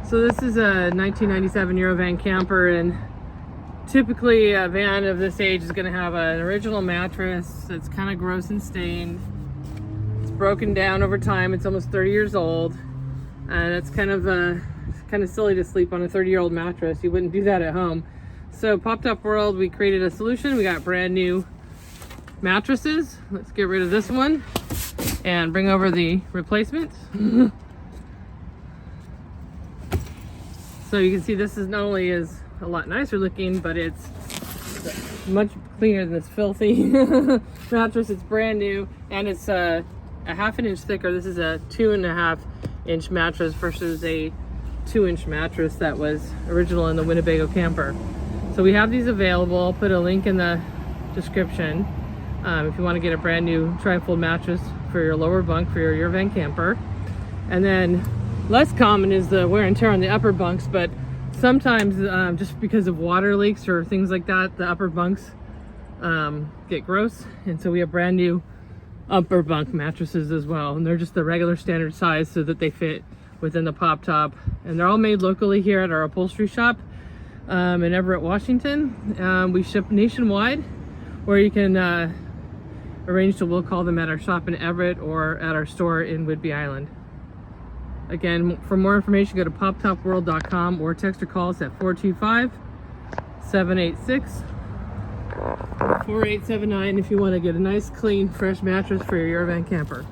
So this is a 1997 Eurovan camper, and typically a van of this age is going to have an original mattress that's kind of gross and stained. It's broken down over time. It's almost 30 years old, and it's kind of silly to sleep on a 30-year-old mattress. You wouldn't do that at home. So Poptop World, we created a solution. We got brand new mattresses. Let's get rid of this one and bring over the replacements. So you can see this is not only is a lot nicer looking, but it's much cleaner than this filthy mattress. It's brand new, and it's a half an inch thicker. This is a 2.5 inch mattress versus a 2-inch mattress that was original in the Winnebago camper. So we have these available. I'll put a link in the description if you want to get a brand new trifold mattress for your lower bunk for your Eurovan camper. And then less common is the wear and tear on the upper bunks, but sometimes just because of water leaks or things like that, the upper bunks get gross, and so we have brand new upper bunk mattresses as well, and they're just the regular standard size so that they fit within the pop top, and they're all made locally here at our upholstery shop in Everett, Washington. We ship nationwide, or you can arrange to, we'll call them at our shop in Everett or at our store in Whidbey Island. Again, for more information, go to poptopworld.com or text or call us at 425-786-4879 if you want to get a nice, clean, fresh mattress for your Eurovan camper.